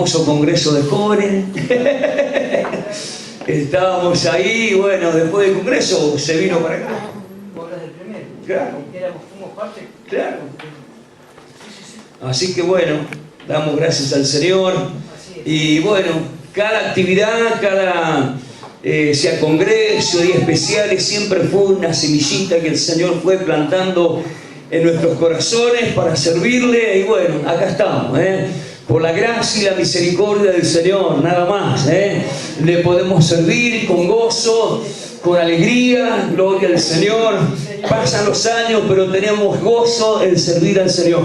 hermoso congreso de jóvenes. Estábamos ahí, bueno, después del congreso se vino para acá. ¿Vos hablas del primero? Claro. Fuimos parte. Claro. Así que bueno, damos gracias al Señor. Y bueno, cada actividad, sea congreso, días especiales, siempre fue una semillita que el Señor fue plantando en nuestros corazones para servirle. Y bueno, acá estamos, por la gracia y la misericordia del Señor, nada más, le podemos servir con gozo, con alegría, gloria al Señor. Pasan los años, pero tenemos gozo en servir al Señor.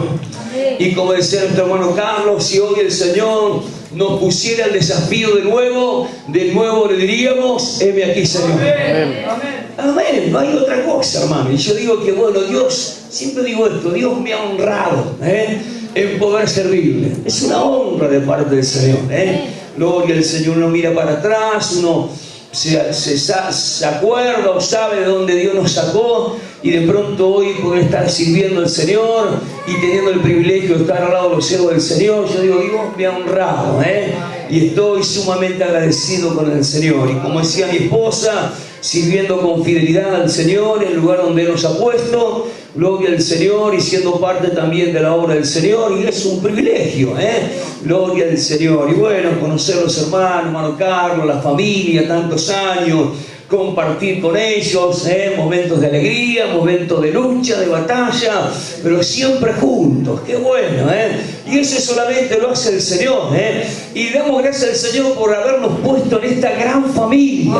Y como decía nuestro hermano Carlos, si hoy el Señor nos pusiera el desafío de nuevo le diríamos: heme aquí, Señor. Amén. Amén, no hay otra cosa, hermano. Y yo digo que bueno, Dios, siempre digo esto, Dios me ha honrado en poder servirle. Es una honra de parte del Señor. Gloria al Señor. Uno mira para atrás, uno se acuerda o sabe de dónde Dios nos sacó, y de pronto hoy poder estar sirviendo al Señor y teniendo el privilegio de estar al lado de los siervos del Señor. Yo digo, Dios me ha honrado, y estoy sumamente agradecido con el Señor. Y como decía mi esposa, sirviendo con fidelidad al Señor en el lugar donde Él nos ha puesto, gloria al Señor, y siendo parte también de la obra del Señor, y es un privilegio, gloria al Señor. Y bueno, conocer a los hermanos, hermano Carlos, la familia, tantos años, compartir con ellos, momentos de alegría, momentos de lucha, de batalla, pero siempre juntos. Qué bueno, y eso solamente lo hace el Señor, y damos gracias al Señor por habernos puesto en esta gran familia,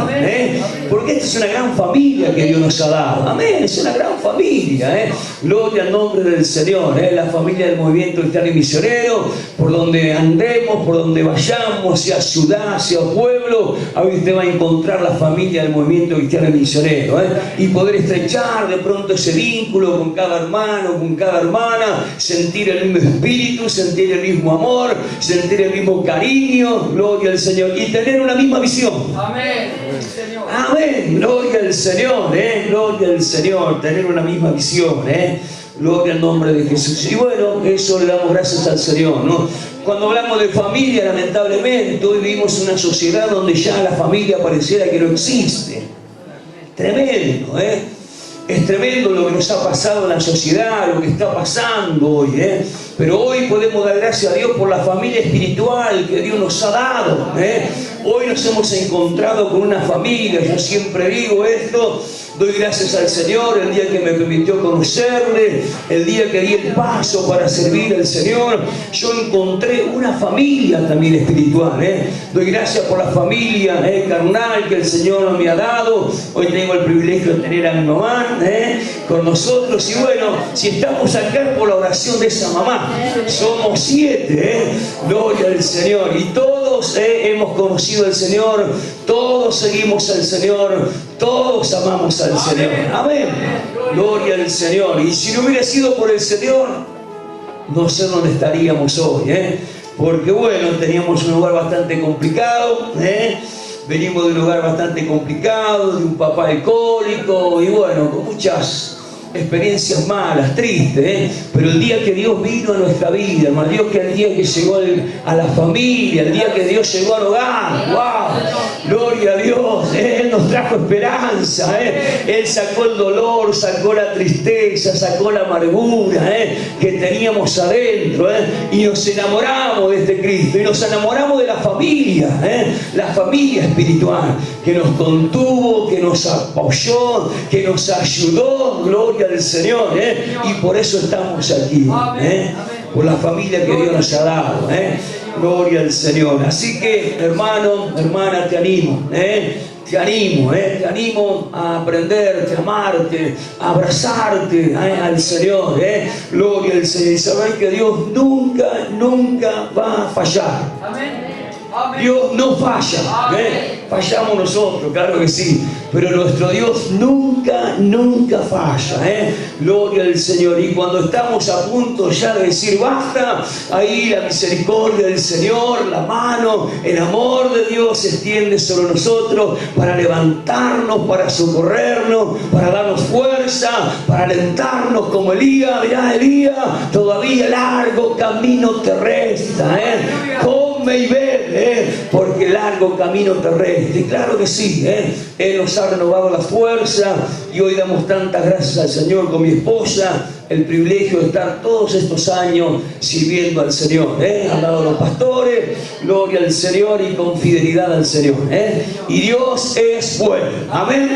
porque esta es una gran familia que Dios nos ha dado. Amén, es una gran familia, gloria al nombre del Señor, la familia del Movimiento Cristiano y Misionero. Por donde andemos, por donde vayamos, sea ciudad, sea pueblo, ahí usted va a encontrar la familia del Movimiento Cristiano y Misionero, y poder estrechar de pronto ese vínculo con cada hermano, con cada hermana, sentir el mismo espíritu, sentir el mismo amor, sentir el mismo cariño, gloria al Señor, y tener una misma visión. Amén, Señor. Amén, gloria al Señor, gloria al Señor, tener una misma visión, gloria al nombre de Jesús. Y bueno, eso le damos gracias al Señor, ¿no? Cuando hablamos de familia, lamentablemente, hoy vivimos en una sociedad donde ya la familia pareciera que no existe. Tremendo, Es tremendo lo que nos ha pasado en la sociedad, lo que está pasando hoy, Pero hoy podemos dar gracias a Dios por la familia espiritual que Dios nos ha dado, Hoy nos hemos encontrado con una familia. Yo siempre digo esto, doy gracias al Señor el día que me permitió conocerle, el día que di el paso para servir al Señor. Yo encontré una familia también espiritual, Doy gracias por la familia carnal que el Señor me ha dado. Hoy tengo el privilegio de tener a mi mamá con nosotros, y bueno, si estamos acá por la oración de esa mamá, somos 7, gloria al Señor, y todos hemos conocido al Señor, todos seguimos al Señor, todos amamos al Señor. Amén, gloria al Señor. Y si no hubiera sido por el Señor, no sé dónde estaríamos hoy, porque bueno, teníamos un lugar bastante complicado, venimos de un lugar bastante complicado, de un papá alcohólico, y bueno, con muchas experiencias malas, tristes, pero el día que Dios vino a nuestra vida, hermano, Dios, que el día que llegó a la familia, el día que Dios llegó al hogar, wow, gloria a Dios, Él nos trajo esperanza, Él sacó el dolor, sacó la tristeza, sacó la amargura que teníamos adentro, y nos enamoramos de este Cristo, y nos enamoramos de la familia espiritual, que nos contuvo, que nos apoyó, que nos ayudó, gloria al Señor, y por eso estamos aquí, por la familia que Dios nos ha dado, gloria al Señor. Así que, hermano, hermana, te animo, te animo a aprenderte, a amarte, a abrazarte al Señor, gloria al Señor, y saber que Dios nunca va a fallar. Amén. Dios no falla, fallamos nosotros, claro que sí, pero nuestro Dios nunca falla, gloria al Señor. Y cuando estamos a punto ya de decir basta, ahí la misericordia del Señor, la mano, el amor de Dios se extiende sobre nosotros para levantarnos, para socorrernos, para darnos fuerza, para alentarnos como Elías. Mirá, Elías, todavía largo camino te resta, come come y bebe, porque largo camino terrestre. Y claro que sí, Él nos ha renovado la fuerza y hoy damos tantas gracias al Señor con mi esposa, el privilegio de estar todos estos años sirviendo al Señor. Han dado los pastores, gloria al Señor y con fidelidad al Señor. Y Dios es bueno. Amén.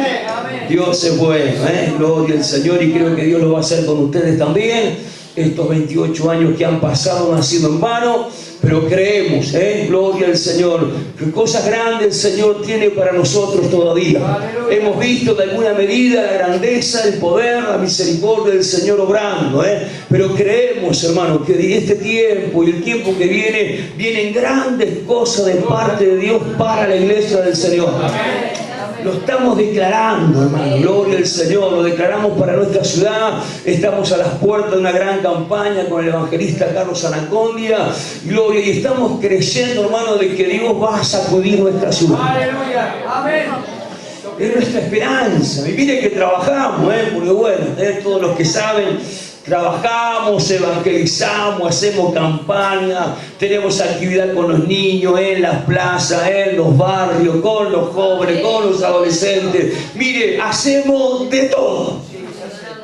Dios es bueno. Gloria al Señor, y creo que Dios lo va a hacer con ustedes también. Estos 28 años que han pasado no han sido en vano, pero creemos, gloria al Señor, que cosas grandes el Señor tiene para nosotros todavía. Aleluya. Hemos visto de alguna medida la grandeza, el poder, la misericordia del Señor obrando, pero creemos, hermano, que de este tiempo y el tiempo que viene, vienen grandes cosas de parte de Dios para la iglesia del Señor. Amén. Lo estamos declarando, hermano, gloria al Señor, lo declaramos para nuestra ciudad. Estamos a las puertas de una gran campaña con el evangelista Carlos Anacondia, gloria, y estamos creyendo, hermano, de que Dios va a sacudir nuestra ciudad. Aleluya, amén. Es nuestra esperanza. Y mire que trabajamos, porque bueno, todos los que saben, trabajamos, evangelizamos, hacemos campaña, tenemos actividad con los niños, en las plazas, en los barrios, con los jóvenes, con los adolescentes. Mire, hacemos de todo.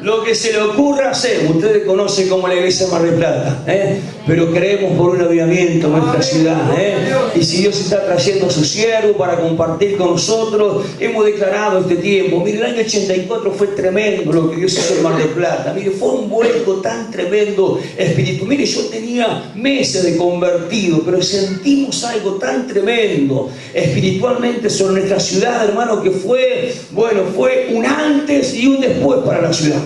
Lo que se le ocurra hacemos. Ustedes conocen como la iglesia de Mar del Plata, pero creemos por un avivamiento en nuestra ciudad. Y si Dios está trayendo a su siervo para compartir con nosotros, hemos declarado este tiempo. Mire, el año 84 fue tremendo lo que Dios hizo en Mar del Plata. Mire, fue un vuelco tan tremendo espiritual. Mire, yo tenía meses de convertido, pero sentimos algo tan tremendo espiritualmente sobre nuestra ciudad, hermano, que fue, bueno, fue un antes y un después para la ciudad.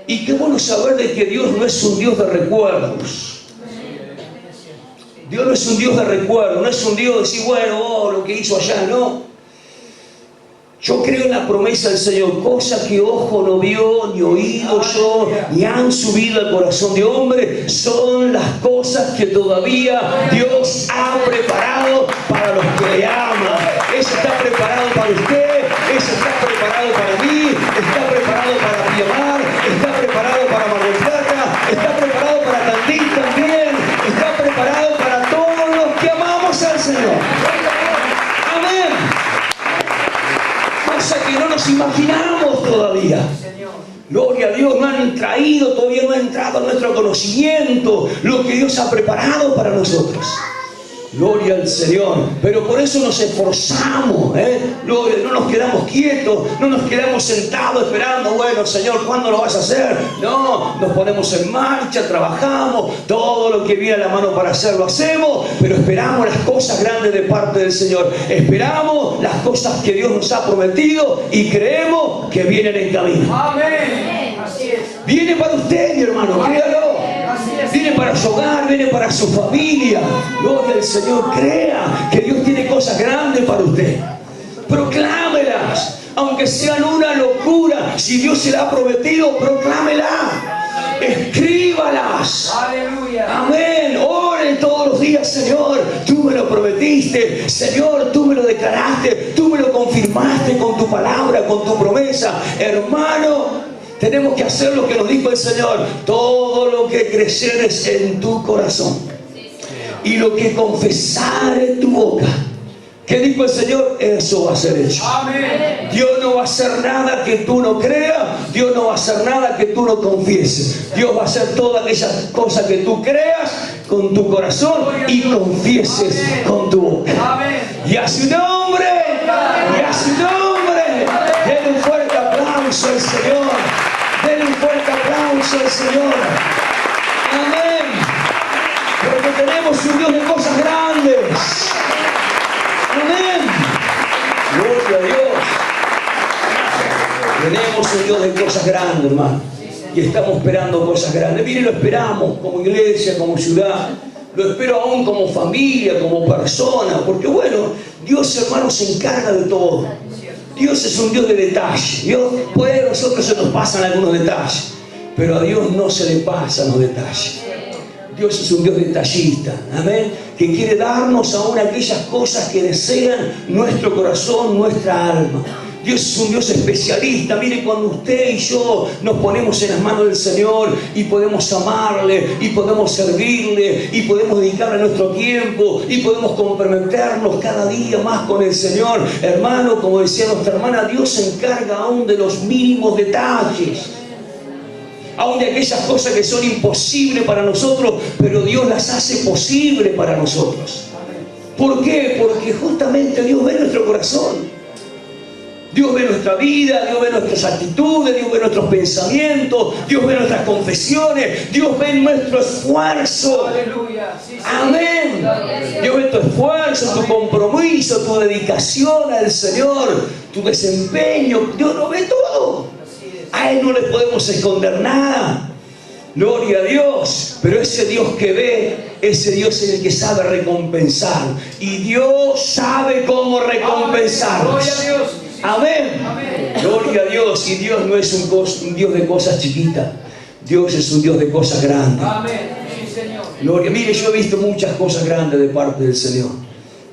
Y qué bueno saber de que Dios no es un Dios de recuerdos. Dios no es un Dios de recuerdos, no es un Dios de decir, bueno, lo que hizo allá, no. Yo creo en la promesa del Señor, cosa que ojo no vio, ni oído yo, ni han subido al corazón de hombre, son las cosas que todavía Dios ha preparado para los que le aman. Eso está preparado para usted, eso está preparado para mí, está preparado para Piamar, está preparado para Mar del Plata, está preparado para Tandil también, está preparado para todos los que amamos al Señor. Amén. Cosa que no nos imaginamos todavía. Gloria a Dios, no han traído, todavía no ha entrado a nuestro conocimiento lo que Dios ha preparado para nosotros. Gloria al Señor. Pero por eso nos esforzamos, Gloria, no nos quedamos quietos, no nos quedamos sentados esperando, bueno, Señor, ¿cuándo lo vas a hacer? No, nos ponemos en marcha, trabajamos, todo lo que viene a la mano para hacerlo hacemos, pero esperamos las cosas grandes de parte del Señor. Esperamos las cosas que Dios nos ha prometido y creemos que vienen en camino. Amén. Así es. Viene para usted, mi hermano, créalo. Viene para su hogar, viene para su familia. Gloria al Señor, crea que Dios tiene cosas grandes para usted. Proclámelas, aunque sean una locura. Si Dios se la ha prometido, proclámela. Escríbalas. Aleluya. Amén. Oren todos los días, Señor, tú me lo prometiste, Señor, tú me lo declaraste, tú me lo confirmaste con tu palabra, con tu promesa. Hermano, tenemos que hacer lo que nos dijo el Señor. Todo lo que creyeres en tu corazón y lo que confesare en tu boca. ¿Qué dijo el Señor? Eso va a ser hecho. Amén. Dios no va a hacer nada que tú no creas. Dios no va a hacer nada que tú no confieses. Dios va a hacer todas aquellas cosas que tú creas con tu corazón y confieses con tu boca. Amén. Y a su nombre, y a su nombre, denle un fuerte aplauso al Señor. Denle un fuerte aplauso al Señor. Amén. Porque tenemos un Dios de cosas grandes. Amén. Gloria a Dios. Tenemos un Dios de cosas grandes, hermano. Y estamos esperando cosas grandes. Mire, lo esperamos como iglesia, como ciudad. Lo espero aún como familia, como persona. Porque bueno, Dios, hermano, se encarga de todo. Dios es un Dios de detalle. Dios, puede a nosotros se nos pasan algunos detalles, pero a Dios no se le pasan los detalles. Dios es un Dios detallista, amén, que quiere darnos aún aquellas cosas que desean nuestro corazón, nuestra alma. Dios es un Dios especialista. Mire, cuando usted y yo nos ponemos en las manos del Señor y podemos amarle y podemos servirle y podemos dedicarle nuestro tiempo y podemos comprometernos cada día más con el Señor, hermano, como decía nuestra hermana, Dios se encarga aún de los mínimos detalles, aún de aquellas cosas que son imposibles para nosotros, pero Dios las hace posibles para nosotros. ¿Por qué? Porque justamente Dios ve nuestro corazón. Dios ve nuestra vida, Dios ve nuestras actitudes, Dios ve nuestros pensamientos, Dios ve nuestras confesiones, Dios ve nuestro esfuerzo. Aleluya. Sí, sí. Amén. Dios ve tu esfuerzo, tu compromiso, tu dedicación al Señor, tu desempeño. Dios lo ve todo. A Él no le podemos esconder nada. Gloria a Dios. Pero ese Dios que ve, ese Dios es el que sabe recompensar. Y Dios sabe cómo recompensarnos. Gloria a Dios. Amén. Amén. Gloria a Dios. Y Dios no es un Dios de cosas chiquitas. Dios es un Dios de cosas grandes. Amén. Sí, Señor. Gloria. Mire, yo he visto muchas cosas grandes de parte del Señor,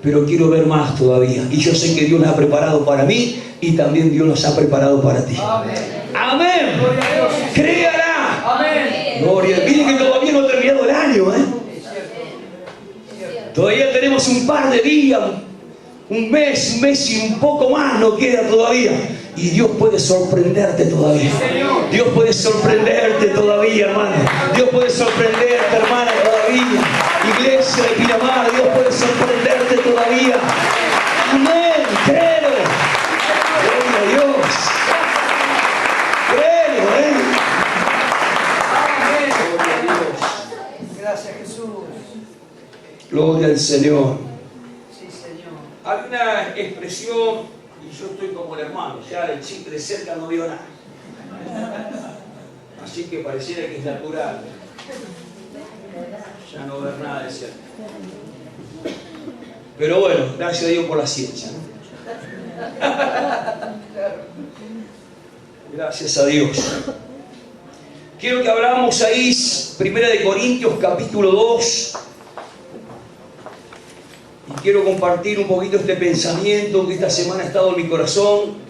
pero quiero ver más todavía. Y yo sé que Dios las ha preparado para mí y también Dios los ha preparado para ti. Amén. Amén. Gloria a Dios. Créala. Amén. Gloria. Mire que todavía no ha terminado el año, ¿eh? Es cierto. Todavía tenemos un par de días, un mes y un poco más no queda todavía. Y Dios puede sorprenderte todavía. Dios puede sorprenderte todavía, hermano. Dios puede sorprenderte, hermana, todavía. Iglesia de Pinamar, Dios puede sorprenderte todavía. Amén. Creo. Gloria a Dios. Creo, Amén. Gracias, Jesús. Gloria al Señor. Sí, Señor. Hay una expresión, y yo estoy como el hermano, ya el chico de cerca no vio nada. Así que pareciera que es natural. Ya no ver nada de cerca. Pero bueno, gracias a Dios por la ciencia, ¿no? Gracias a Dios. Quiero que hablamos ahí, 1 Corintios capítulo 2. Y quiero compartir un poquito este pensamiento que esta semana ha estado en mi corazón.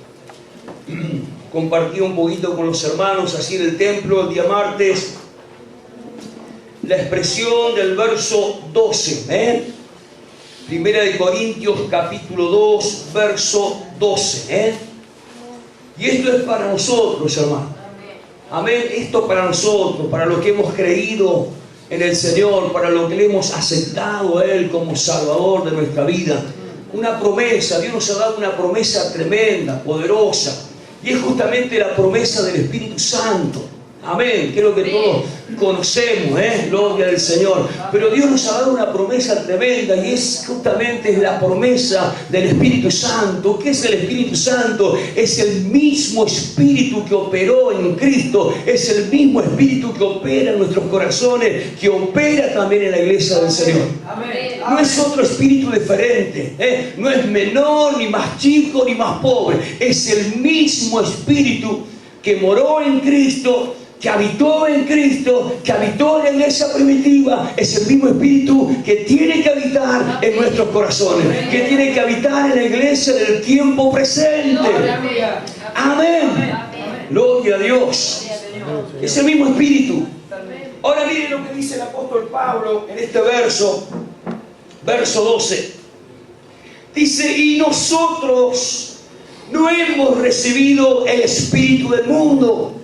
Compartí un poquito con los hermanos así en el templo el día martes. La expresión del verso 12. 1 Corintios capítulo 2, verso 12. Y esto es para nosotros, hermanos. Amén. Esto es para nosotros, para los que hemos creído en el Señor, para lo que le hemos aceptado a Él como Salvador de nuestra vida. Una promesa, Dios nos ha dado una promesa tremenda, poderosa, y es justamente la promesa del Espíritu Santo. Amén, creo que todos conocemos, gloria del Señor. Pero Dios nos ha dado una promesa tremenda y es justamente la promesa del Espíritu Santo. ¿Qué es el Espíritu Santo? Es el mismo Espíritu que operó en Cristo, es el mismo Espíritu que opera en nuestros corazones, que opera también en la iglesia del Señor. Amén. No es otro espíritu diferente, no es menor, ni más chico, ni más pobre. Es el mismo Espíritu que moró en Cristo, que habitó en Cristo, que habitó en la iglesia primitiva. Es el mismo Espíritu que tiene que habitar en nuestros corazones, que tiene que habitar en la iglesia del tiempo presente. Amén. Gloria a Dios. Es el mismo Espíritu. Ahora miren lo que dice el apóstol Pablo en este verso 12. Dice, y nosotros no hemos recibido el espíritu del mundo,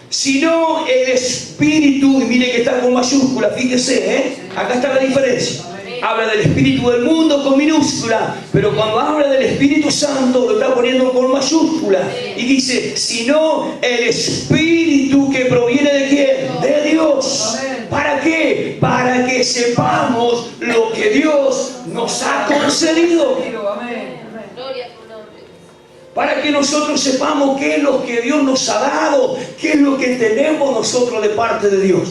sino el espíritu, y mire que está con mayúscula, fíjese, acá está la diferencia. Habla del espíritu del mundo con minúscula, pero cuando habla del Espíritu Santo lo está poniendo con mayúscula. Y dice, sino el espíritu que proviene de ¿quién? De Dios. ¿Para qué? Para que sepamos lo que Dios nos ha concedido. Para que nosotros sepamos qué es lo que Dios nos ha dado, qué es lo que tenemos nosotros de parte de Dios.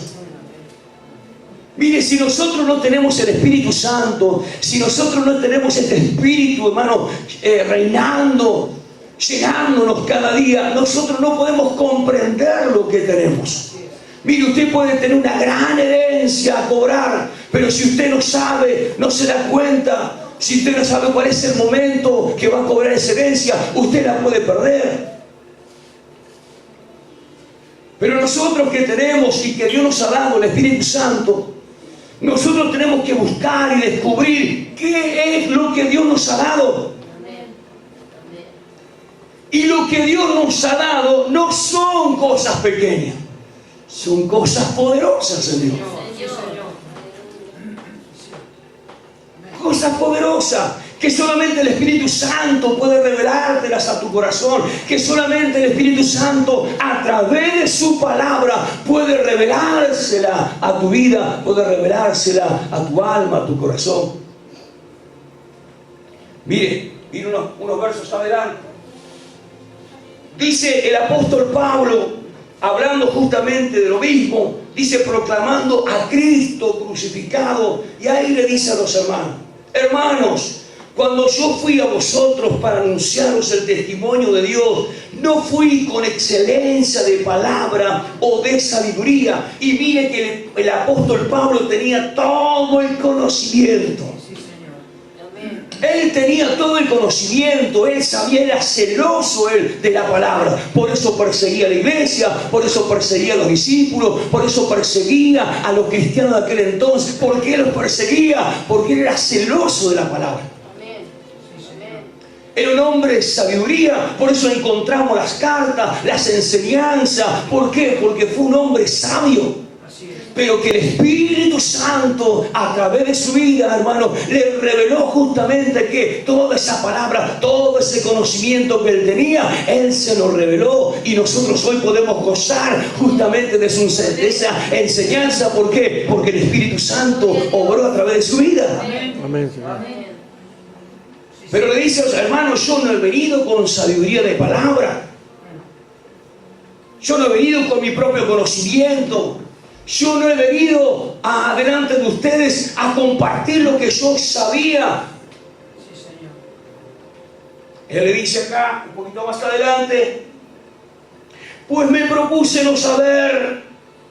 Mire, si nosotros no tenemos el Espíritu Santo, si nosotros no tenemos este Espíritu, hermano, reinando, llenándonos cada día, nosotros no podemos comprender lo que tenemos. Mire, usted puede tener una gran herencia a cobrar, pero si usted no sabe, no se da cuenta, Si usted no sabe cuál es el momento que va a cobrar esa herencia, usted la puede perder. Pero nosotros que tenemos y que Dios nos ha dado el Espíritu Santo, nosotros tenemos que buscar y descubrir qué es lo que Dios nos ha dado. Y lo que Dios nos ha dado no son cosas pequeñas, son cosas poderosas en Dios. Cosas poderosas que solamente el Espíritu Santo puede revelártelas a tu corazón, que solamente el Espíritu Santo a través de su palabra puede revelársela a tu vida, puede revelársela a tu alma, a tu corazón. Mire unos versos adelante. Dice el apóstol Pablo, hablando justamente de lo mismo, dice proclamando a Cristo crucificado, y ahí le dice a los hermanos: hermanos, cuando yo fui a vosotros para anunciaros el testimonio de Dios, no fui con excelencia de palabra o de sabiduría. Y mire que el apóstol Pablo tenía todo el conocimiento. Él tenía todo el conocimiento, él sabía, era celoso él de la palabra. Por eso perseguía a la iglesia, por eso perseguía a los discípulos, por eso perseguía a los cristianos de aquel entonces. ¿Por qué los perseguía? Porque él era celoso de la palabra. Era un hombre de sabiduría, por eso encontramos las cartas, las enseñanzas. ¿Por qué? Porque fue un hombre sabio. Pero que el Espíritu Santo a través de su vida, hermano, le reveló justamente que toda esa palabra, todo ese conocimiento que él tenía, él se lo reveló, y nosotros hoy podemos gozar justamente de esa enseñanza. ¿Por qué? Porque el Espíritu Santo obró a través de su vida. Amén. Pero le dice a los hermanos: yo no he venido con sabiduría de palabra, yo no he venido con mi propio conocimiento. Yo no he venido delante de ustedes a compartir lo que yo sabía. Él le dice acá, un poquito más adelante: pues me propuse no saber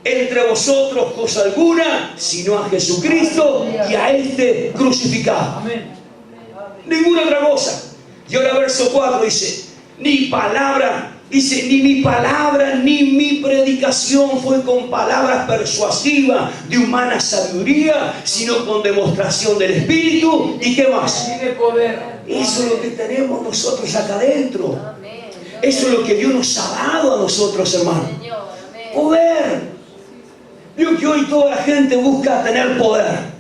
entre vosotros cosa alguna, sino a Jesucristo y a este crucificado. Amén. Ninguna otra cosa. Y ahora verso 4 dice: ni palabra. Dice: ni mi palabra ni mi predicación fue con palabras persuasivas de humana sabiduría, sino con demostración del Espíritu. ¿Y qué más? Y de poder. Eso es lo que tenemos nosotros acá adentro. Eso es lo que Dios nos ha dado a nosotros, hermano. Poder. Vio que hoy toda la gente busca tener poder.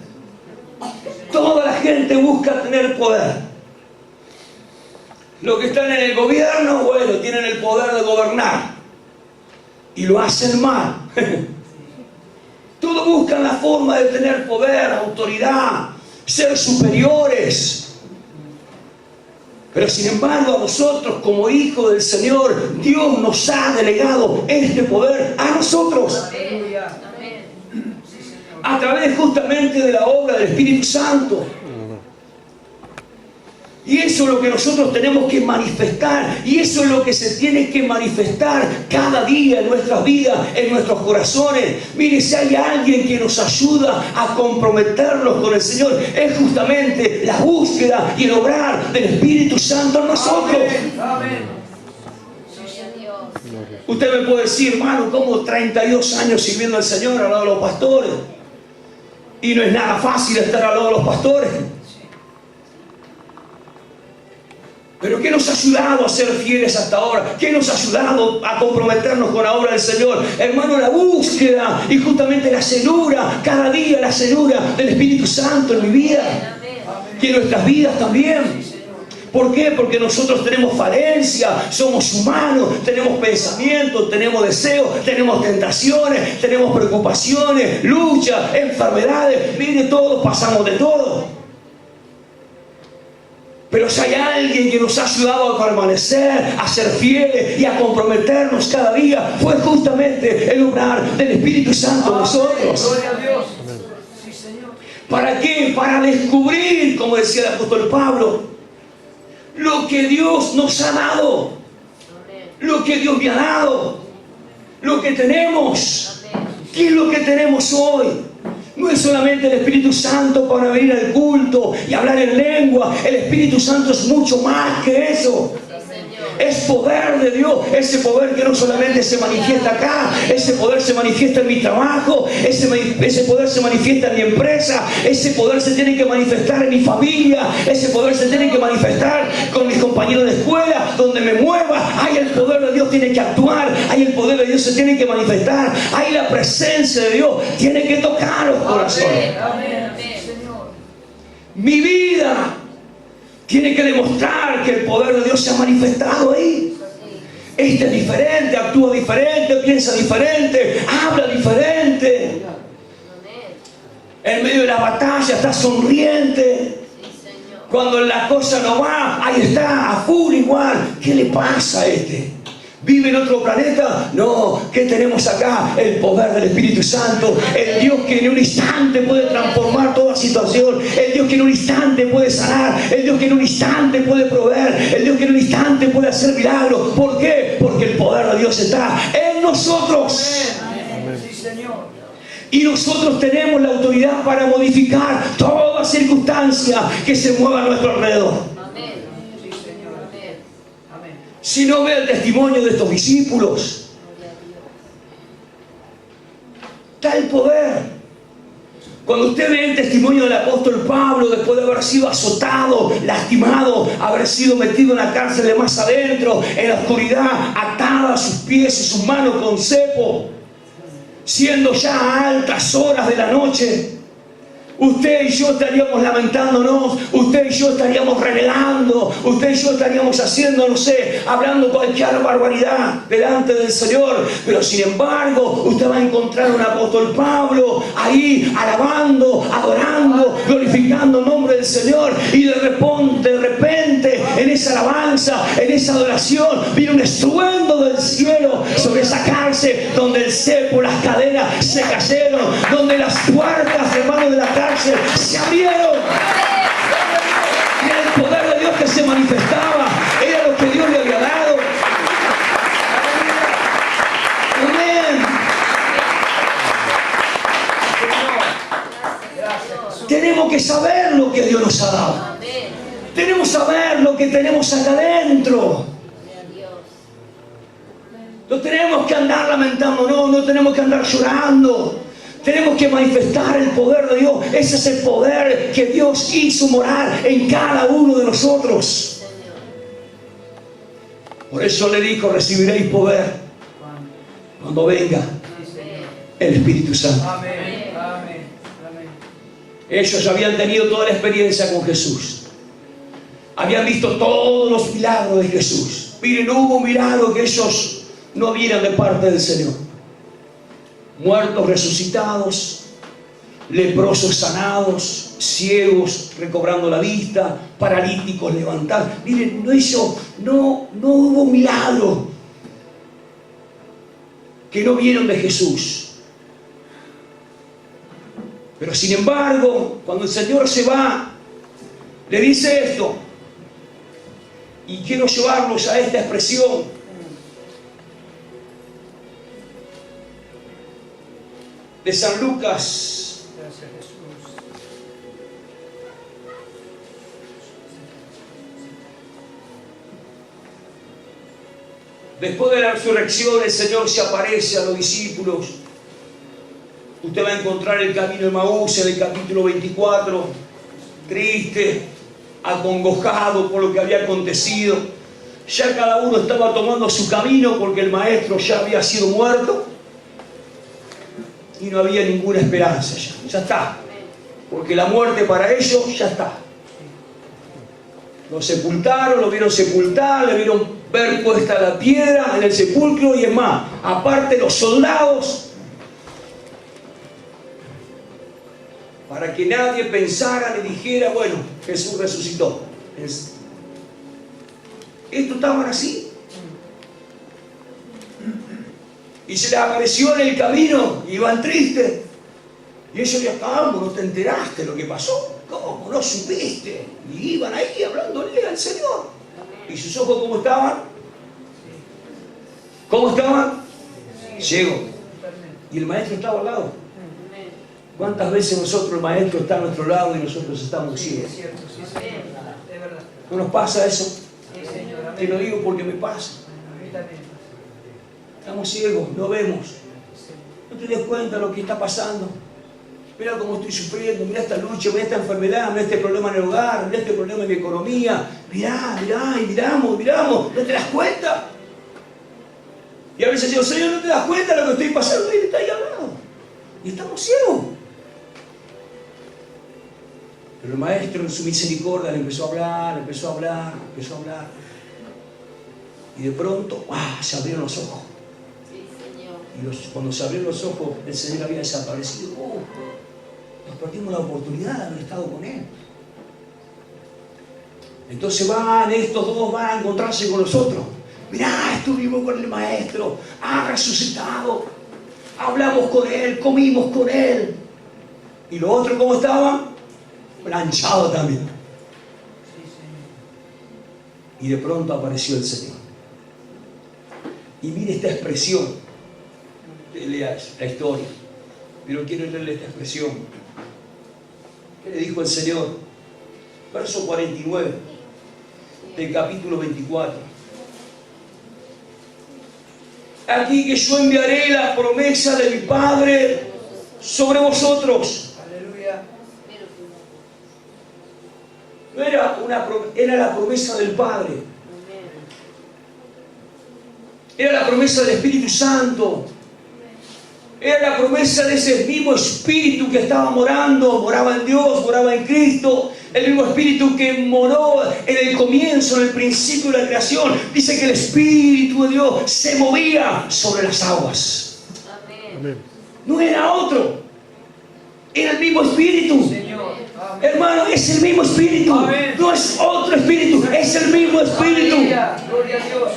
Toda la gente busca tener poder. Los que están en el gobierno, bueno, tienen el poder de gobernar. Y lo hacen mal. Todos buscan la forma de tener poder, autoridad, ser superiores. Pero sin embargo, a nosotros como hijos del Señor, Dios nos ha delegado este poder a nosotros. A través justamente de la obra del Espíritu Santo. Y eso es lo que nosotros tenemos que manifestar. Y eso es lo que se tiene que manifestar cada día en nuestras vidas, en nuestros corazones. Mire, si hay alguien que nos ayuda a comprometernos con el Señor, es justamente la búsqueda y el obrar del Espíritu Santo en nosotros. Amén. Usted me puede decir: hermano, ¿cómo 32 años sirviendo al Señor al lado de los pastores? Y no es nada fácil estar al lado de los pastores. Pero ¿qué nos ha ayudado a ser fieles hasta ahora? ¿Qué nos ha ayudado a comprometernos con la obra del Señor? Hermano, la búsqueda y justamente la llenura, cada día la llenura del Espíritu Santo en mi vida. Y en nuestras vidas también. ¿Por qué? Porque nosotros tenemos falencia, somos humanos, tenemos pensamientos, tenemos deseos, tenemos tentaciones, tenemos preocupaciones, luchas, enfermedades. Mire, todos pasamos de todo. Pero si hay alguien que nos ha ayudado a permanecer, a ser fieles y a comprometernos cada día, fue justamente el obrar del Espíritu Santo en nosotros. Gloria a Dios. Sí, Señor. ¿Para qué? Para descubrir, como decía el apóstol Pablo, lo que Dios nos ha dado, lo que Dios me ha dado, lo que tenemos. ¿Qué es lo que tenemos hoy? No es solamente el Espíritu Santo para venir al culto y hablar en lengua. El Espíritu Santo es mucho más que eso. Es poder de Dios, ese poder que no solamente se manifiesta acá, ese poder se manifiesta en mi trabajo, ese poder se manifiesta en mi empresa, ese poder se tiene que manifestar en mi familia, ese poder se tiene que manifestar con mis compañeros de escuela, donde me mueva. Ahí el poder de Dios tiene que actuar, ahí el poder de Dios se tiene que manifestar, ahí la presencia de Dios tiene que tocar los corazones. Mi vida tiene que demostrar que el poder de Dios se ha manifestado ahí. Este es diferente, actúa diferente, piensa diferente, habla diferente. En medio de la batalla está sonriente. Cuando la cosa no va, ahí está, a full igual. ¿Qué le pasa a este? ¿Vive en otro planeta? No. ¿Qué tenemos acá? El poder del Espíritu Santo. El Dios que en un instante puede transformar toda situación. El Dios que en un instante puede sanar. El Dios que en un instante puede proveer. El Dios que en un instante puede hacer milagros. ¿Por qué? Porque el poder de Dios está en nosotros. Sí, Señor. Y nosotros tenemos la autoridad para modificar toda circunstancia que se mueva a nuestro alrededor. Si no ve el testimonio de estos discípulos, está el poder. Cuando usted ve el testimonio del apóstol Pablo, después de haber sido azotado, lastimado, haber sido metido en la cárcel de más adentro, en la oscuridad, atada a sus pies y sus manos con cepo, siendo ya a altas horas de la noche, usted y yo estaríamos lamentándonos, usted y yo estaríamos renegando, usted y yo estaríamos haciendo, no sé, hablando cualquier barbaridad delante del Señor. Pero sin embargo, usted va a encontrar a un apóstol Pablo ahí alabando, adorando, glorificando el nombre del Señor. Y de repente, en esa alabanza, en esa adoración, viene un estruendo del cielo sobre esa cárcel, donde el cepo, las cadenas se cayeron, donde las puertas, hermanos, de la cárcel se abrieron. Era el poder de Dios que se manifestaba, era lo que Dios le había dado. Amén. Tenemos que saber lo que Dios nos ha dado. Tenemos que saber lo que tenemos acá adentro. No tenemos que andar lamentándonos, no tenemos que andar llorando. Tenemos que manifestar el poder de Dios. Ese es el poder que Dios hizo morar en cada uno de nosotros. Por eso le dijo: recibiréis poder cuando venga el Espíritu Santo. Amén. Amén. Amén. Ellos habían tenido toda la experiencia con Jesús. Habían visto todos los milagros de Jesús. Miren, no hubo un milagro que ellos no vieran de parte del Señor. Muertos resucitados, leprosos sanados, ciegos recobrando la vista, paralíticos levantados. Miren, no hubo milagro que no vieron de Jesús. Pero sin embargo, cuando el Señor se va, le dice esto, y quiero llevarlos a esta expresión de San Lucas. Gracias, Jesús. Después de la resurrección, el Señor se aparece a los discípulos. Usted va a encontrar el camino de Maús en el capítulo 24, triste, acongojado por lo que había acontecido. Ya cada uno estaba tomando su camino porque el maestro ya había sido muerto. Y no había ninguna esperanza ya está. Porque la muerte para ellos ya está. Lo sepultaron, lo vieron sepultar, le vieron ver puesta la piedra en el sepulcro, y es más, aparte los soldados, para que nadie pensara ni dijera, bueno, Jesús resucitó. Estos estaban así. Y se les apareció en el camino, y iban tristes. Y ellos le acaban: ¿no te enteraste lo que pasó? ¿Cómo? ¿No supiste? Y iban ahí hablándole al Señor. ¿Y sus ojos cómo estaban? ¿Cómo estaban? Ciegos. Y el maestro estaba al lado. ¿Cuántas veces nosotros, el Maestro está a nuestro lado y nosotros estamos Sí, ciegos? es cierto, sí, Señor. Es verdad. ¿No nos pasa eso? Sí, Señor. Amén. Te lo digo porque me pasa. A mí también. Estamos ciegos, no vemos. No te das cuenta de lo que está pasando. Mira cómo estoy sufriendo, mira esta lucha, mira esta enfermedad, mira este problema en el hogar, mira este problema en mi economía. Mirá, y miramos, ¿no te das cuenta? Y a veces digo, Señor, ¿no te das cuenta de lo que estoy pasando? Y Él está ahí al lado. Y estamos ciegos. Pero el Maestro en su misericordia le empezó a hablar. Y de pronto, se abrieron los ojos. Y cuando se abrieron los ojos, el Señor había desaparecido. Nos perdimos la oportunidad de haber estado con Él. Entonces estos dos van a encontrarse con nosotros. Mirá, estuvimos con el Maestro, ha resucitado. Hablamos con Él, comimos con Él. ¿Y los otros cómo estaban? Planchados también. Sí, Señor. Y de pronto apareció el Señor. Y mire esta expresión. Lea la historia. Pero quiero leerle esta expresión. ¿Qué le dijo el Señor? Verso 49 del capítulo 24. Aquí que yo enviaré la promesa de mi Padre sobre vosotros. Aleluya. No era la promesa del Padre. Era la promesa del Espíritu Santo. Era la promesa de ese mismo Espíritu que moraba en Dios, moraba en Cristo. El mismo Espíritu que moró en el comienzo, en el principio de la creación. Dice que el Espíritu de Dios se movía sobre las aguas. Amén. No era otro. Era el mismo Espíritu. Señor. Amén. Hermano, es el mismo Espíritu. Amén. No es otro Espíritu, es el mismo Espíritu. Aleluya. Gloria a Dios.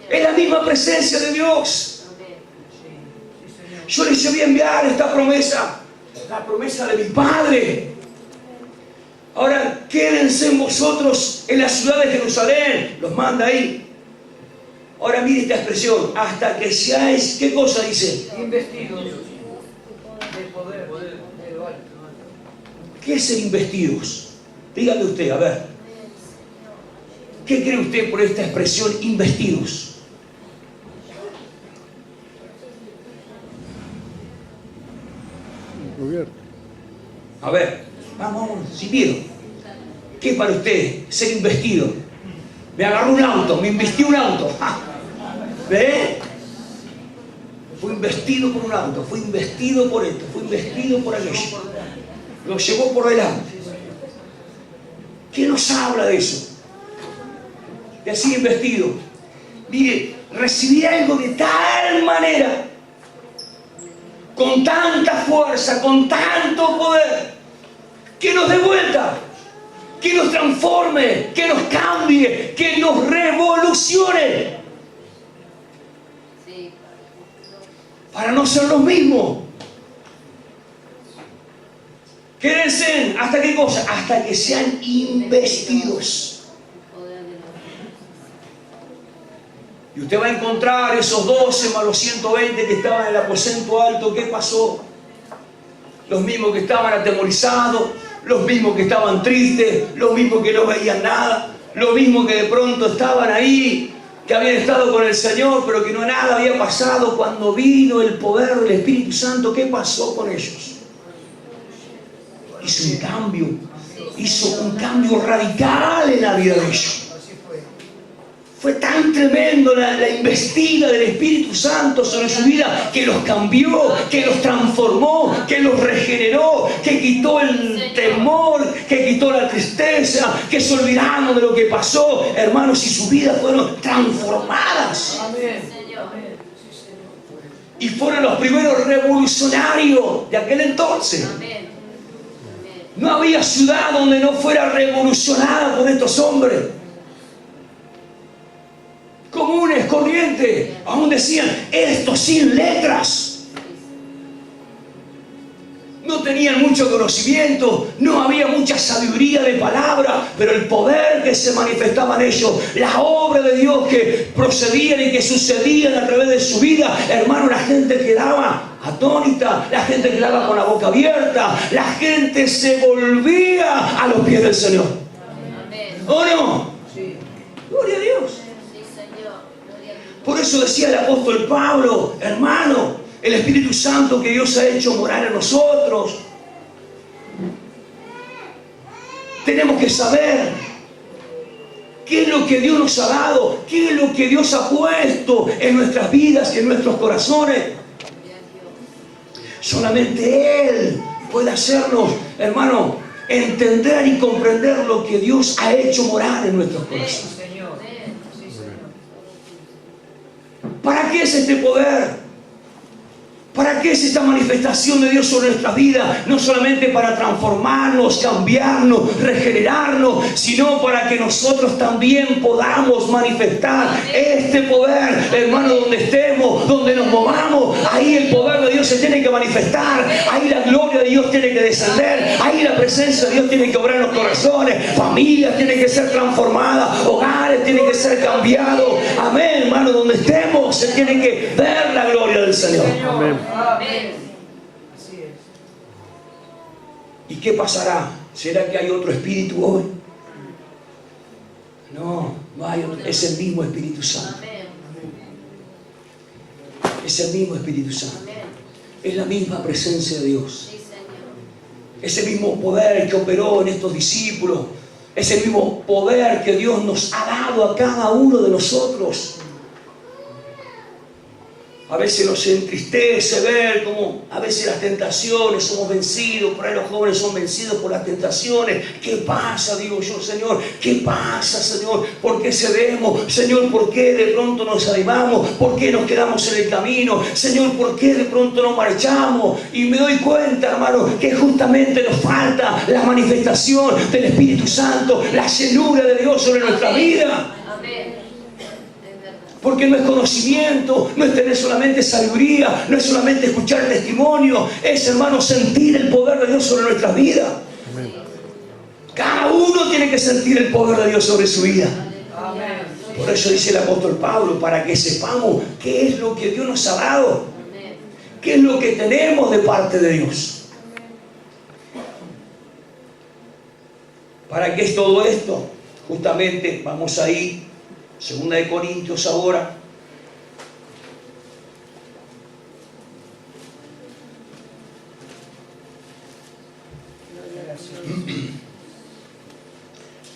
Es la misma presencia de Dios. Sí, Señor. Yo les voy a enviar esta promesa, la promesa de mi Padre. Ahora quédense en vosotros en la ciudad de Jerusalén. Los manda ahí. Ahora mire esta expresión. Hasta que seáis, ¿qué cosa dice? Investidos del poder de lo alto. ¿Qué es ser investidos? Dígame usted, a ver. ¿Qué cree usted por esta expresión investidos? Gobierno. A ver, vamos, sin miedo. ¿Qué es para usted ser investido? Me agarró un auto, me investió un auto. ¡Ja! ¿Ve? Fue investido por un auto, fue investido por esto, fue investido por aquello. Lo llevó por delante. ¿Qué nos habla de eso? De así investido. Mire, recibí algo de tal manera, con tanta fuerza, con tanto poder, que nos dé vuelta, que nos transforme, que nos cambie, que nos revolucione. Para no ser los mismos. Quédense, ¿hasta qué cosa? Hasta que sean investidos. Y usted va a encontrar esos 12 más los 120 que estaban en el aposento alto. ¿Qué pasó? Los mismos que estaban atemorizados, los mismos que estaban tristes, los mismos que no veían nada, los mismos que de pronto estaban ahí, que habían estado con el Señor, pero que no nada había pasado. Cuando vino el poder del Espíritu Santo, ¿qué pasó con ellos? Hizo un cambio radical en la vida de ellos. Así fue. Fue tan tremendo la investida del Espíritu Santo sobre su vida, que los cambió, que los transformó, que los regeneró, que quitó el temor, que quitó la tristeza, que se olvidaron de lo que pasó, hermanos, y sus vidas fueron transformadas. Amén. Y fueron los primeros revolucionarios de aquel entonces. No había ciudad donde no fuera revolucionada por estos hombres. Comunes, corrientes, aún decían, esto sin letras. No tenían mucho conocimiento, no había mucha sabiduría de palabra, pero el poder que se manifestaba en ellos, la obra de Dios que procedían y que sucedían a través de su vida, hermano, la gente quedaba atónita, la gente quedaba con la boca abierta, la gente se volvía a los pies del Señor. ¿O no? Sí. Gloria a Dios. Por eso decía el apóstol Pablo, hermano, el Espíritu Santo que Dios ha hecho morar en nosotros. Tenemos que saber qué es lo que Dios nos ha dado, qué es lo que Dios ha puesto en nuestras vidas y en nuestros corazones. Solamente Él puede hacernos, hermano, entender y comprender lo que Dios ha hecho morar en nuestros corazones. Sí, Señor. Sí, Señor. ¿Para qué es este poder? ¿Para qué es esta manifestación de Dios sobre nuestras vidas? No solamente para transformarnos, cambiarnos, regenerarnos, sino para que nosotros también podamos manifestar este poder, hermano, donde estemos, donde nos movamos. Ahí el poder de Dios se tiene que manifestar, ahí la gloria de Dios tiene que descender, ahí la presencia de Dios tiene que obrar en los corazones, familias tienen que ser transformadas, hogares tienen que ser cambiados. Amén, hermano, donde estemos se tiene que ver la gloria del Señor. Amén. Amén. Así es. ¿Y qué pasará? ¿Será que hay otro espíritu hoy? No, no hay otro. Es el mismo Espíritu Santo. Es el mismo Espíritu Santo. Es la misma presencia de Dios. Es el mismo poder que operó en estos discípulos. Es el mismo poder que Dios nos ha dado a cada uno de nosotros. A veces nos entristece ver cómo a veces las tentaciones somos vencidos, por ahí los jóvenes son vencidos por las tentaciones. ¿Qué pasa? Digo yo, Señor, ¿qué pasa, Señor? ¿Por qué cedemos? Señor, ¿por qué de pronto nos animamos? ¿Por qué nos quedamos en el camino? Señor, ¿por qué de pronto nos marchamos? Y me doy cuenta, hermano, que justamente nos falta la manifestación del Espíritu Santo, la llenura de Dios sobre nuestra vida. Porque no es conocimiento, no es tener solamente sabiduría, no es solamente escuchar testimonio, es, hermano, sentir el poder de Dios sobre nuestras vidas. Amén. Cada uno tiene que sentir el poder de Dios sobre su vida. Amén. Por eso dice el apóstol Pablo, para que sepamos qué es lo que Dios nos ha dado, qué es lo que tenemos de parte de Dios. ¿Para qué es todo esto? Justamente vamos a ir. Segunda de Corintios ahora.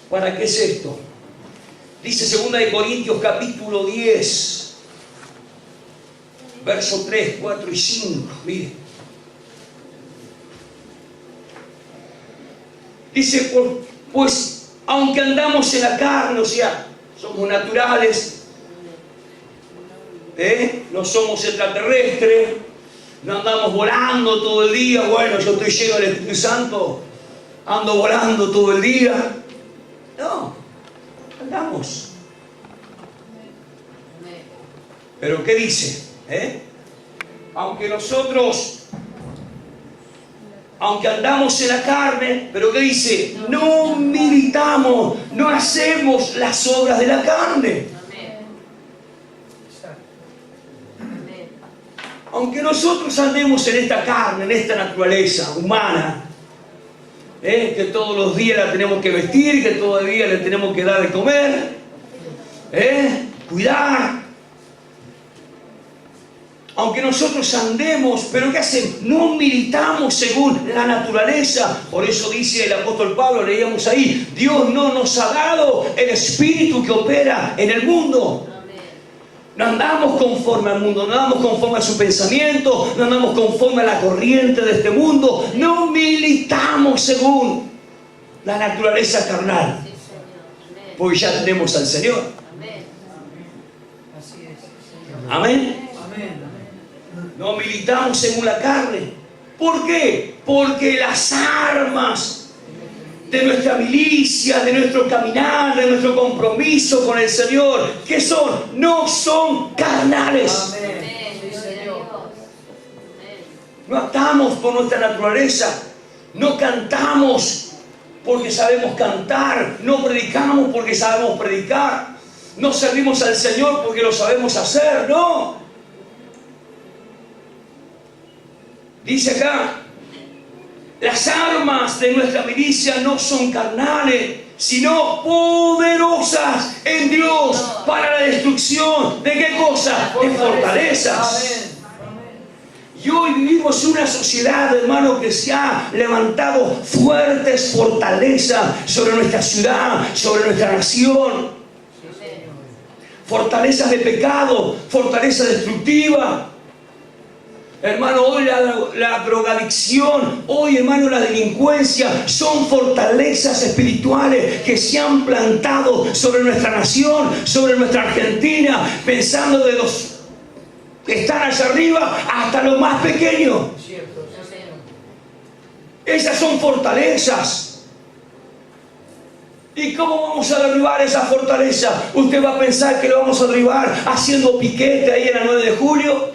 ¿Para qué es esto? Dice segunda de Corintios capítulo 10, versos 3, 4 y 5. Mire. Dice, pues aunque andamos en la carne, o sea, somos naturales, no somos extraterrestres, no andamos volando todo el día. Bueno, yo estoy lleno del Espíritu Santo, ando volando todo el día. No, andamos. Pero ¿qué dice? Aunque andamos en la carne, pero ¿qué dice? No militamos, no hacemos las obras de la carne. Aunque nosotros andemos en esta carne, en esta naturaleza humana, que todos los días la tenemos que vestir, que todos los días le tenemos que dar de comer, cuidar. Aunque nosotros andemos, pero ¿qué hacemos? No militamos según la naturaleza. Por eso dice el apóstol Pablo, leíamos ahí, Dios no nos ha dado el espíritu que opera en el mundo. No andamos conforme al mundo, no andamos conforme a su pensamiento, no andamos conforme a la corriente de este mundo. No militamos según la naturaleza carnal, porque ya tenemos al Señor. Amén. No militamos según la carne. ¿Por qué? Porque las armas de nuestra milicia, de nuestro caminar, de nuestro compromiso con el Señor, ¿qué son? No son carnales. No actuamos por nuestra naturaleza. No cantamos porque sabemos cantar. No predicamos porque sabemos predicar. No servimos al Señor porque lo sabemos hacer. No. Dice acá, las armas de nuestra milicia no son carnales, sino poderosas en Dios para la destrucción. ¿De qué cosa? De fortalezas. Y hoy vivimos en una sociedad, hermano, que se ha levantado fuertes fortalezas sobre nuestra ciudad, sobre nuestra nación. Fortalezas de pecado, fortaleza destructiva. Hermano, hoy la drogadicción, hoy, hermano, la delincuencia son fortalezas espirituales que se han plantado sobre nuestra nación, sobre nuestra Argentina, pensando de los que están allá arriba hasta los más pequeños. Esas son fortalezas. ¿Y cómo vamos a derribar esa fortaleza? Usted va a pensar que lo vamos a derribar haciendo piquete ahí en la 9 de julio,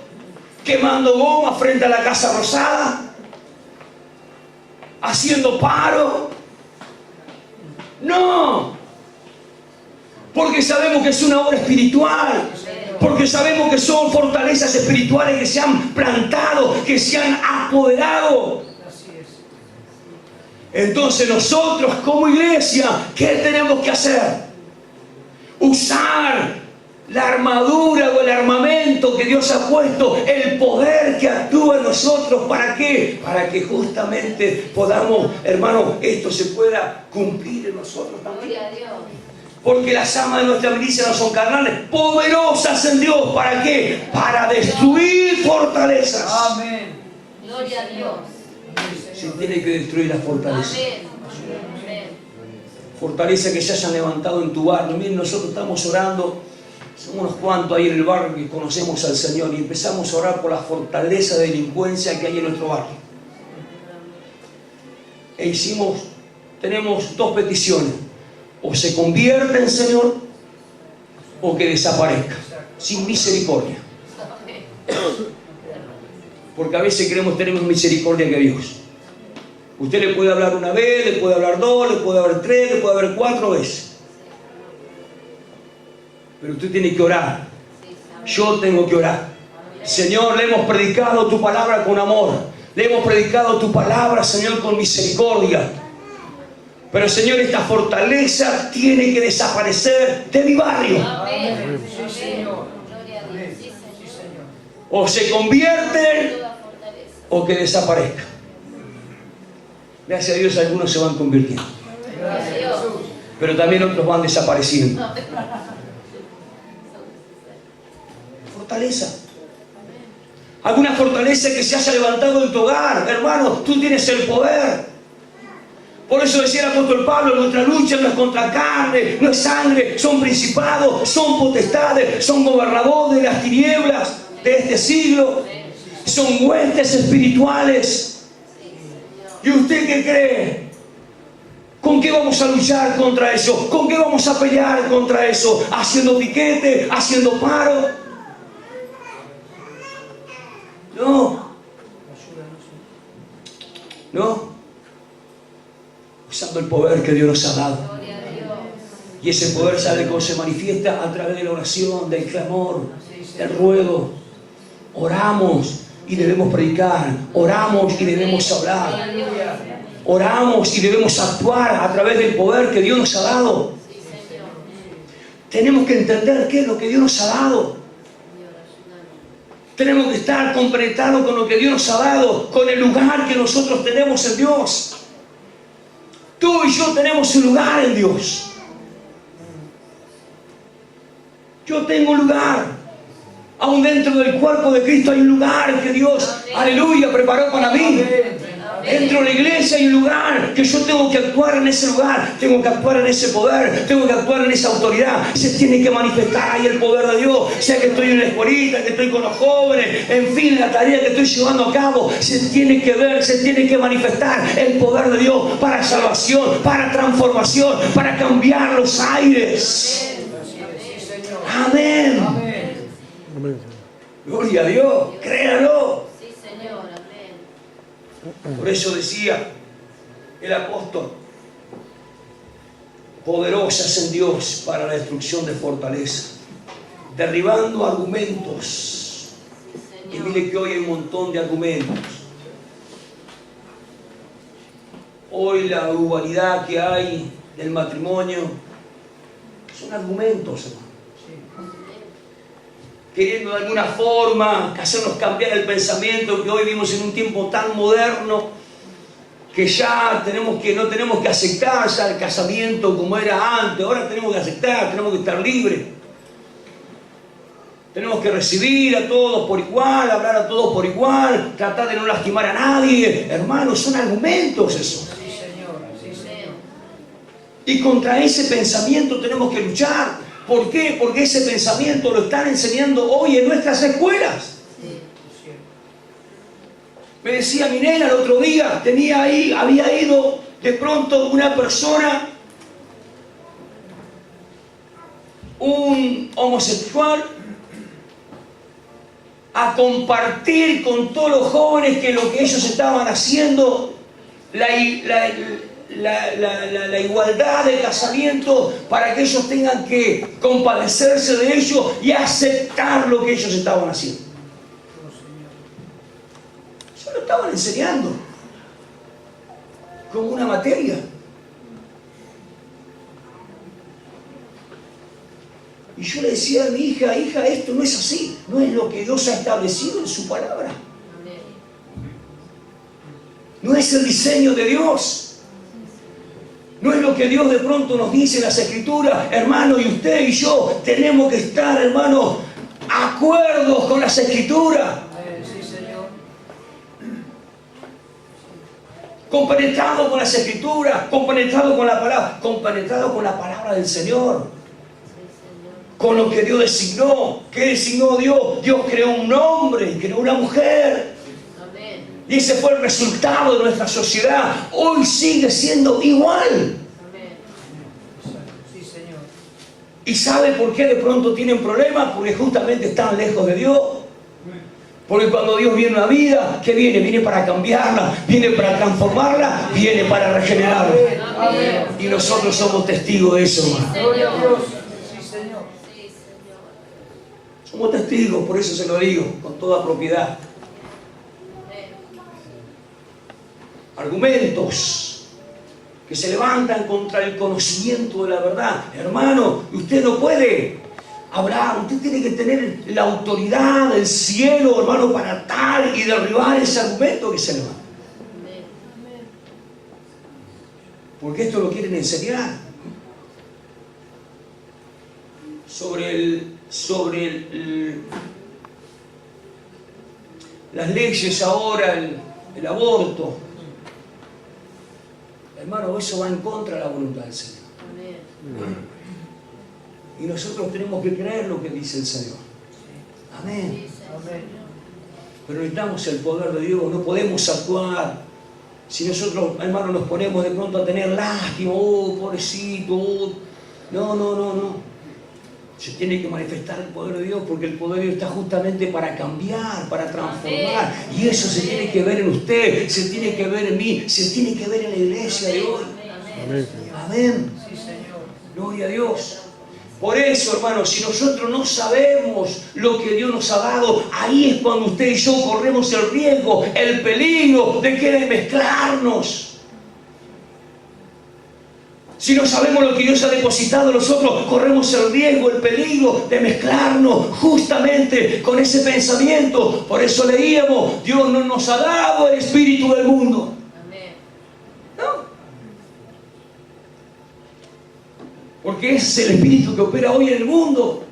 quemando goma frente a la Casa Rosada, haciendo paro. No, porque sabemos que es una obra espiritual, porque sabemos que son fortalezas espirituales que se han plantado, que se han apoderado. Entonces nosotros como iglesia, ¿qué tenemos que hacer? Usar la armadura o el armamento que Dios ha puesto, el poder que actúa en nosotros. ¿Para qué? Para que justamente podamos, hermano, esto se pueda cumplir en nosotros también. Porque las armas de nuestra milicia no son carnales, poderosas en Dios. ¿Para qué? Para destruir fortalezas. Amén. Gloria a Dios. Se tiene que destruir las fortalezas. Amén. Fortalezas que se hayan levantado en tu barrio. Miren, nosotros estamos orando. Somos unos cuantos ahí en el barrio que conocemos al Señor y empezamos a orar por la fortaleza de delincuencia que hay en nuestro barrio. E tenemos dos peticiones: o se convierta en Señor o que desaparezca, sin misericordia. Porque a veces creemos que tenemos misericordia que Dios. Usted le puede hablar una vez, le puede hablar dos, le puede hablar tres, le puede hablar 4 veces. Pero usted tiene que orar. Yo tengo que orar. Señor, le hemos predicado tu palabra con amor. Le hemos predicado tu palabra, Señor, con misericordia. Pero, Señor, esta fortaleza tiene que desaparecer de mi barrio. Amén. Sí, Señor. Gloria a Dios. Sí, Señor. O se convierte o que desaparezca. Gracias a Dios algunos se van convirtiendo. Gloria a Dios. Pero también otros van desapareciendo. Fortaleza. Alguna fortaleza que se haya levantado en tu hogar. Hermano, tú tienes el poder. Por eso decía el apóstol Pablo, nuestra lucha no es contra carne, no es sangre, son principados, son potestades, son gobernadores de las tinieblas de este siglo, son huestes espirituales. ¿Y usted qué cree? ¿Con qué vamos a luchar contra eso? ¿Con qué vamos a pelear contra eso? ¿Haciendo piquete? ¿Haciendo paro? No. No. Usando el poder que Dios nos ha dado. Y ese poder, ¿sabe cómo se manifiesta? A través de la oración, del clamor, del ruego. Oramos y debemos predicar. Oramos y debemos hablar. Oramos y debemos actuar a través del poder que Dios nos ha dado. Tenemos que entender qué es lo que Dios nos ha dado. Tenemos que estar completados con lo que Dios nos ha dado, con el lugar que nosotros tenemos en Dios. Tú y yo tenemos un lugar en Dios. Yo tengo un lugar. Aún dentro del cuerpo de Cristo hay un lugar que Dios, aleluya, preparó para mí. Dentro de la iglesia hay un lugar que yo tengo que actuar en ese lugar. Tengo que actuar en ese poder. Tengo que actuar en esa autoridad. Se tiene que manifestar ahí el poder de Dios. Sea que estoy en la escuelita, que estoy con los jóvenes, en fin, la tarea que estoy llevando a cabo. Se tiene que ver, se tiene que manifestar el poder de Dios para salvación, para transformación, para cambiar los aires. Amén. Gloria a Dios. Créalo. Por eso decía el apóstol, poderosas en Dios para la destrucción de fortaleza, derribando argumentos. Y mire que hoy hay un montón de argumentos. hoy la dualidad que hay del matrimonio son argumentos, hermano. Queriendo de alguna forma hacernos cambiar el pensamiento, que hoy vivimos en un tiempo tan moderno que ya no tenemos que aceptar ya el casamiento como era antes. Ahora tenemos que aceptar, tenemos que estar libres. Tenemos que recibir a todos por igual, hablar a todos por igual, tratar de no lastimar a nadie. Hermanos, son argumentos eso. Sí, Señor. Sí, Señor. Y contra ese pensamiento tenemos que luchar. ¿Por qué? Porque ese pensamiento lo están enseñando hoy en nuestras escuelas. Me decía mi nena el otro día, había ido de pronto una persona, un homosexual, a compartir con todos los jóvenes que lo que ellos estaban haciendo, la igualdad del casamiento, para que ellos tengan que compadecerse de ellos y aceptar lo que ellos estaban haciendo. Eso lo estaban enseñando como una materia. Y yo le decía a mi hija, esto no es así, no es lo que Dios ha establecido en su palabra. No es el diseño de Dios. No es lo que Dios de pronto nos dice en las Escrituras. Hermano, y usted y yo tenemos que estar, hermano, acuerdos con las Escrituras. Sí, Señor. Compenetrado con las Escrituras, compenetrado con la palabra, compenetrado con la palabra del Señor. Con lo que Dios designó. ¿Qué designó Dios? Dios creó un hombre y creó una mujer. Amén. Y ese fue el resultado de nuestra sociedad. Hoy sigue siendo igual. Amén. Sí, Señor. ¿Y sabe por qué de pronto tienen problemas? Porque justamente están lejos de Dios. Porque cuando Dios viene a una vida, ¿qué viene? Viene para cambiarla, viene para transformarla, viene para regenerarla. Amén. Y nosotros somos testigos de eso, hermano. Gloria a Dios. Sí, Señor. Sí, Señor. Somos testigos, por eso se lo digo, con toda propiedad. Amén. Argumentos que se levantan contra el conocimiento de la verdad. Hermano, usted no puede hablar, usted tiene que tener la autoridad del cielo, hermano, para atar y derribar ese argumento que se levanta. Amén. Porque esto lo quieren enseñar. Sobre las leyes ahora, el aborto. Hermano, eso va en contra de la voluntad del Señor. Amén. Y nosotros tenemos que creer lo que dice el Señor. Amén. Sí, Señor. Amén. Pero necesitamos el poder de Dios. No podemos actuar. Si nosotros, hermano, nos ponemos de pronto a tener lástima, pobrecito, no. Se tiene que manifestar el poder de Dios, porque el poder de Dios está justamente para cambiar, para transformar. Y eso se tiene que ver en usted, se tiene que ver en mí, se tiene que ver en la iglesia de hoy. Amén. Amén. Sí, Señor. Gloria a Dios. Por eso, hermanos, si nosotros no sabemos lo que Dios nos ha dado, ahí es cuando usted y yo corremos el riesgo, el peligro de querer mezclarnos. Si no sabemos lo que Dios ha depositado en nosotros, corremos el riesgo, el peligro de mezclarnos justamente con ese pensamiento. Por eso leíamos, Dios no nos ha dado el espíritu del mundo. Amén. ¿No? Porque ese es el espíritu que opera hoy en el mundo.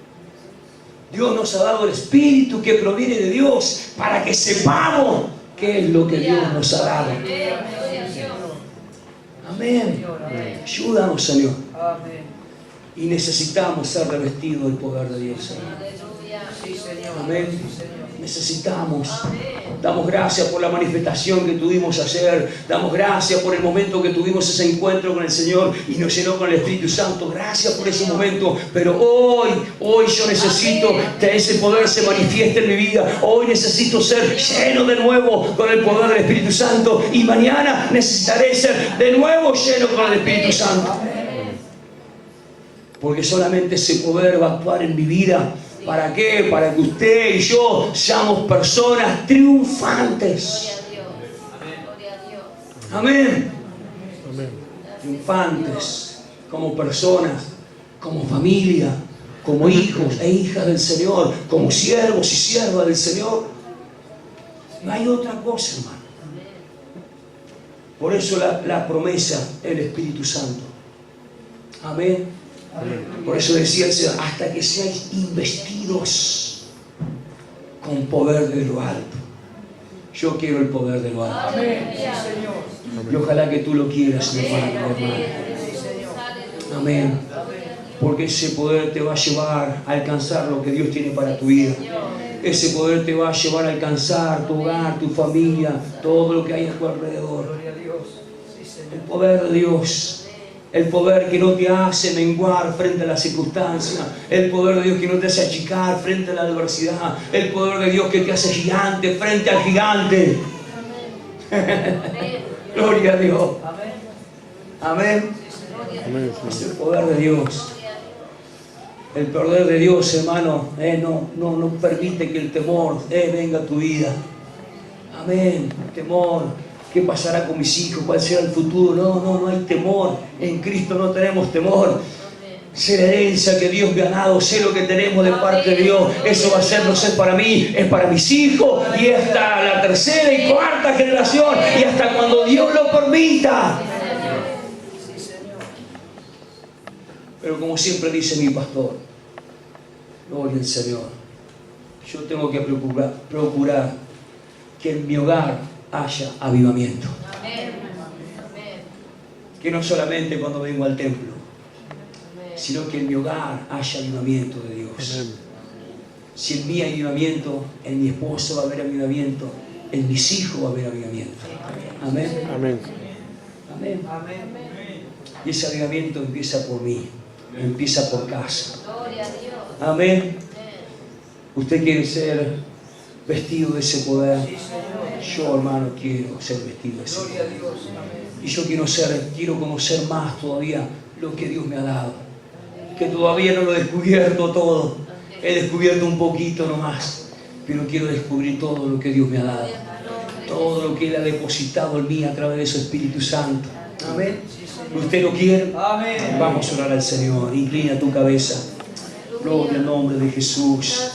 Dios nos ha dado el espíritu que proviene de Dios para que sepamos qué es lo que Dios nos ha dado. Amén. Gloria a Dios. Amén. Señor. Amén. Ayúdanos, Señor. Amén. Y necesitamos ser revestidos del poder de Dios, Señor. Aleluya. Sí, Señor. Amén. Sí, Señor. Necesitamos. Amén. Damos gracias por la manifestación que tuvimos ayer. Damos gracias por el momento que tuvimos ese encuentro con el Señor y nos llenó con el Espíritu Santo. Gracias por ese momento. Pero hoy yo necesito que ese poder se manifieste en mi vida. Hoy necesito ser lleno de nuevo con el poder del Espíritu Santo. Y mañana necesitaré ser de nuevo lleno con el Espíritu Santo. Porque solamente ese poder va a actuar en mi vida. ¿Para qué? Para que usted y yo seamos personas triunfantes. Gloria a Dios. Gloria a Dios. Amén. Amén. Triunfantes, como personas, como familia, como hijos e hijas del Señor, como siervos y siervas del Señor. No hay otra cosa, hermano. Por eso la promesa del Espíritu Santo. Amén. Por eso decía el Señor, hasta que seáis investidos con poder de lo alto. Yo quiero el poder de lo alto. Amén. Sí, Señor. Y ojalá que tú lo quieras, mi hermano. Amén. Porque ese poder te va a llevar a alcanzar lo que Dios tiene para tu vida. Ese poder te va a llevar a alcanzar tu hogar, tu familia, todo lo que hay a tu alrededor. Gloria a Dios. Sí, Señor. El poder de Dios. El poder que no te hace menguar frente a las circunstancias. El poder de Dios que no te hace achicar frente a la adversidad. El poder de Dios que te hace gigante frente al gigante. Gloria a Dios. Amén. Amén. Amén. Es el poder de Dios. El poder de Dios, hermano, no permite que el temor venga a tu vida. Amén. Temor. ¿Qué pasará con mis hijos? ¿Cuál será el futuro? No hay temor. En Cristo no tenemos temor. Sé la herencia que Dios me ha dado, sé lo que tenemos de parte de Dios. Eso va a ser, no sé, para mí, es para mis hijos y hasta la tercera y cuarta generación y hasta cuando Dios lo permita. Pero como siempre dice mi pastor, gloria al Señor, yo tengo que procurar que en mi hogar haya avivamiento. Que no solamente cuando vengo al templo, sino que en mi hogar haya avivamiento de Dios. Amén. Si en mí hay avivamiento, en mi esposo va a haber avivamiento, en mis hijos va a haber avivamiento. Amén. Amén. Amén. Amén. Y ese avivamiento empieza por mí, empieza por casa. Amén. Usted quiere ser vestido de ese poder. Yo, hermano, quiero ser vestido de ese Gloria a poder. Dios. Amén. Y yo quiero conocer más todavía lo que Dios me ha dado. Que todavía no lo he descubierto todo. He descubierto un poquito nomás. Pero quiero descubrir todo lo que Dios me ha dado. Todo lo que Él ha depositado en mí a través de su Espíritu Santo. Amén. ¿Usted lo quiere? Amén. Vamos a orar al Señor. Inclina tu cabeza. Gloria al nombre de Jesús.